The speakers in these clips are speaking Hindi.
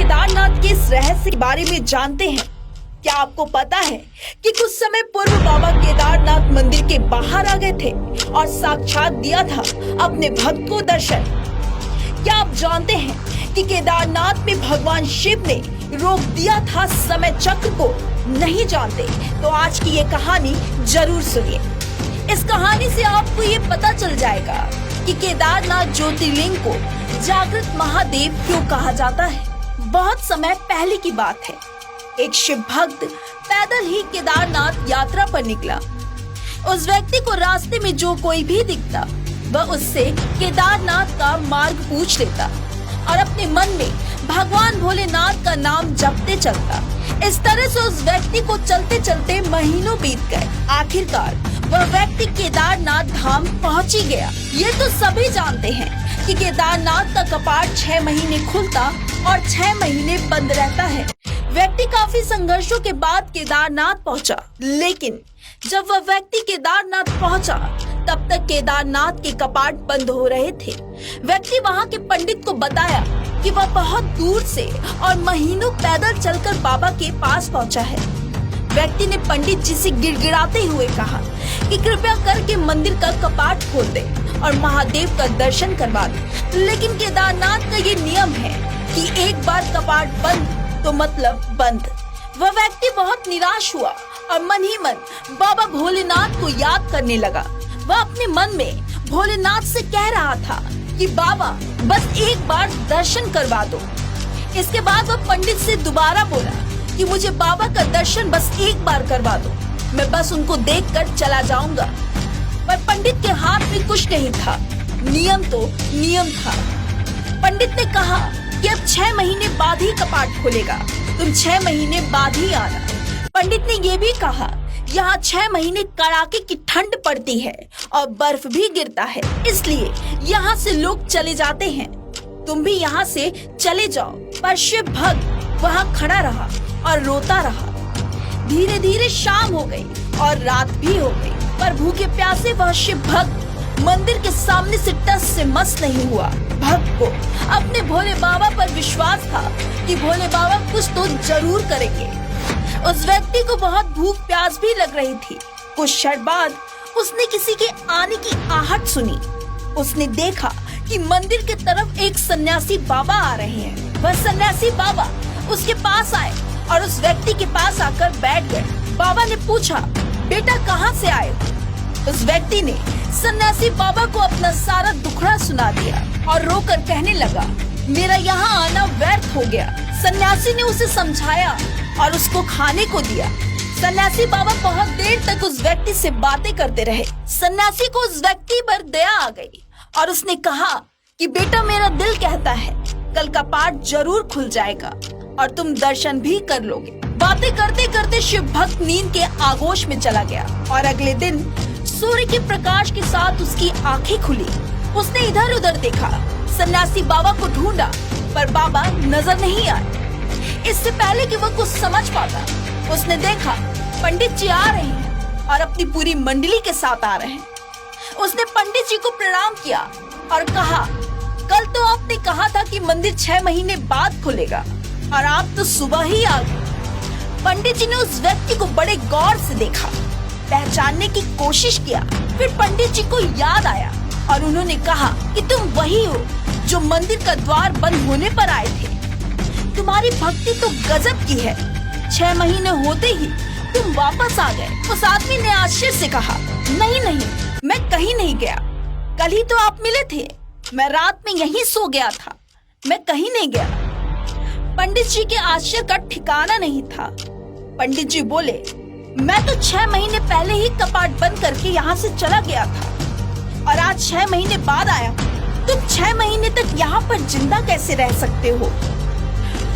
केदारनाथ के इस रहस्य के बारे में जानते हैं। क्या आपको पता है कि कुछ समय पूर्व बाबा केदारनाथ मंदिर के बाहर आ गए थे और साक्षात दिया था अपने भक्त को दर्शन। क्या आप जानते हैं कि केदारनाथ में भगवान शिव ने रोक दिया था समय चक्र को? नहीं जानते तो आज की ये कहानी जरूर सुनिए। इस कहानी से आपको ये पता चल जाएगा कि केदारनाथ ज्योतिर्लिंग को जागृत महादेव क्यों कहा जाता है। बहुत समय पहले की बात है, एक शिव भक्त पैदल ही केदारनाथ यात्रा पर निकला। उस व्यक्ति को रास्ते में जो कोई भी दिखता वह उससे केदारनाथ का मार्ग पूछ लेता और अपने मन में भगवान भोलेनाथ का नाम जपते चलता। इस तरह से उस व्यक्ति को चलते चलते महीनों बीत गए। आखिरकार वह व्यक्ति केदारनाथ धाम पहुंच ही गया। ये तो सभी जानते हैं कि केदारनाथ का कपाट 6 महीने खुलता और 6 महीने बंद रहता है। व्यक्ति काफी संघर्षों के बाद केदारनाथ पहुंचा, लेकिन जब वह व्यक्ति केदारनाथ पहुंचा तब तक केदारनाथ के कपाट बंद हो रहे थे। व्यक्ति वहां के पंडित को बताया कि वह बहुत दूर से और महीनों पैदल चलकर बाबा के पास पहुंचा है। व्यक्ति ने पंडित जी से गिड़गिड़ाते हुए कहा कि कृपया करके मंदिर का कपाट खोल दे और महादेव का दर्शन करवा दे। लेकिन केदारनाथ का ये नियम है कि एक बार कपाट बंद तो मतलब बंद। वह व्यक्ति बहुत निराश हुआ और मन ही मन बाबा भोलेनाथ को याद करने लगा। वह अपने मन में भोलेनाथ से कह रहा था कि बाबा बस एक बार दर्शन करवा दो। इसके बाद वह पंडित से दोबारा बोला कि मुझे बाबा का दर्शन बस एक बार करवा दो, मैं बस उनको देखकर चला जाऊंगा। पर पंडित के हाथ में कुछ नहीं था, नियम तो नियम था। पंडित ने कहा कि अब 6 महीने बाद ही कपाट खुलेगा, तुम 6 महीने बाद ही आना। पंडित ने ये भी कहा यहाँ 6 महीने कड़ाके की ठंड पड़ती है और बर्फ भी गिरता है, इसलिए यहाँ से लोग चले जाते हैं, तुम भी यहाँ से चले जाओ। पर शिव भक्त वहाँ खड़ा रहा और रोता रहा। धीरे धीरे शाम हो गई और रात भी हो गई, पर भूखे प्यासे वह शिव भक्त मंदिर के सामने से टस से मस नहीं हुआ। भक्त को अपने भोले बाबा पर विश्वास था कि भोले बाबा कुछ तो जरूर करेंगे। उस व्यक्ति को बहुत भूख प्यास भी लग रही थी। कुछ क्षण बाद उसने किसी के आने की आहट सुनी। उसने देखा कि मंदिर की तरफ एक सन्यासी बाबा आ रहे हैं। वह सन्यासी बाबा उसके पास आए और उस व्यक्ति के पास आकर बैठ गए। बाबा ने पूछा, बेटा कहाँ से आए? उस व्यक्ति ने सन्यासी बाबा को अपना सारा दुखड़ा सुना दिया और रोकर कहने लगा, मेरा यहाँ आना व्यर्थ हो गया। सन्यासी ने उसे समझाया और उसको खाने को दिया। सन्यासी बाबा बहुत देर तक उस व्यक्ति से बातें करते रहे। सन्यासी को उस व्यक्ति पर दया आ गई और उसने कहा कि बेटा मेरा दिल कहता है कल कपाट जरूर खुल जाएगा और तुम दर्शन भी कर लोगे। बातें करते करते शिव भक्त नींद के आगोश में चला गया और अगले दिन सूर्य के प्रकाश के साथ उसकी आंखें खुली। उसने इधर उधर देखा, सन्यासी बाबा को ढूंढा पर बाबा नजर नहीं आए। इससे पहले कि वह कुछ समझ पाता, उसने देखा पंडित जी आ रहे हैं और अपनी पूरी मंडली के साथ आ रहे हैं। उसने पंडित जी को प्रणाम किया और कहा, कल तो आपने कहा था कि मंदिर 6 महीने बाद खुलेगा और आप तो सुबह ही आ गए। पंडित जी ने उस व्यक्ति को बड़े गौर से देखा, पहचानने की कोशिश किया। फिर पंडित जी को याद आया और उन्होंने कहा कि तुम वही हो जो मंदिर का द्वार बंद होने पर आए थे। तुम्हारी भक्ति तो गजब की है, 6 महीने होते ही तुम वापस आ गए। उस आदमी ने आश्चर्य से कहा, नहीं नहीं, मैं कहीं नहीं गया, कल ही तो आप मिले थे, मैं रात में यहीं सो गया था, मैं कहीं नहीं गया। पंडित जी के आश्चर्य का ठिकाना नहीं था। पंडित जी बोले, मैं तो 6 महीने पहले ही कपाट बंद करके यहाँ से चला गया था और आज 6 महीने बाद आया। तुम 6 महीने तक यहाँ पर जिंदा कैसे रह सकते हो?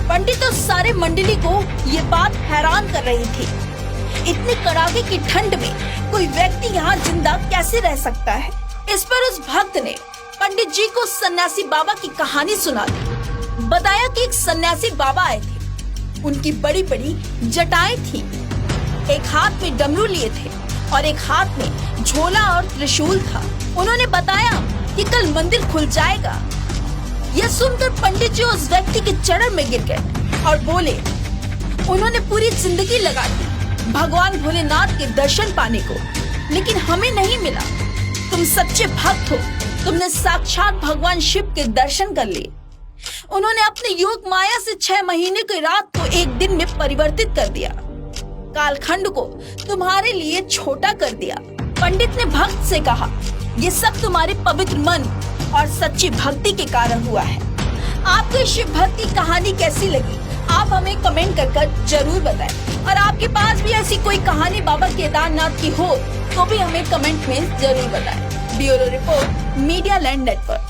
पंडित और सारे मंडली को ये बात हैरान कर रही थी। इतनी कड़ाके की ठंड में कोई व्यक्ति यहाँ जिंदा कैसे रह सकता है? इस पर उस भक्त ने पंडित जी को सन्यासी बाबा की कहानी सुना दी। बताया कि एक सन्यासी बाबा आए थे, उनकी बड़ी बड़ी जटाएं थी, एक हाथ में डमरू लिए थे और एक हाथ में झोला और त्रिशूल था। उन्होंने बताया कि कल मंदिर खुल जाएगा। यह सुनकर पंडित जी उस व्यक्ति के चरण में गिर गए और बोले, उन्होंने पूरी जिंदगी लगा दी भगवान भोलेनाथ के दर्शन पाने को, लेकिन हमें नहीं मिला। तुम सच्चे भक्त हो, तुमने साक्षात भगवान शिव के दर्शन कर लिए। उन्होंने अपने योग माया से 6 महीने की रात को एक दिन में परिवर्तित कर दिया, कालखंड को तुम्हारे लिए छोटा कर दिया। पंडित ने भक्त से कहा, ये सब तुम्हारे पवित्र मन और सच्ची भक्ति के कारण हुआ है। आपको शिव भक्त की कहानी कैसी लगी, आप हमें कमेंट कर जरूर बताएं। और आपके पास भी ऐसी कोई कहानी बाबा केदारनाथ की हो तो भी हमें कमेंट में जरूर बताएं। Bureau report, media LAN network.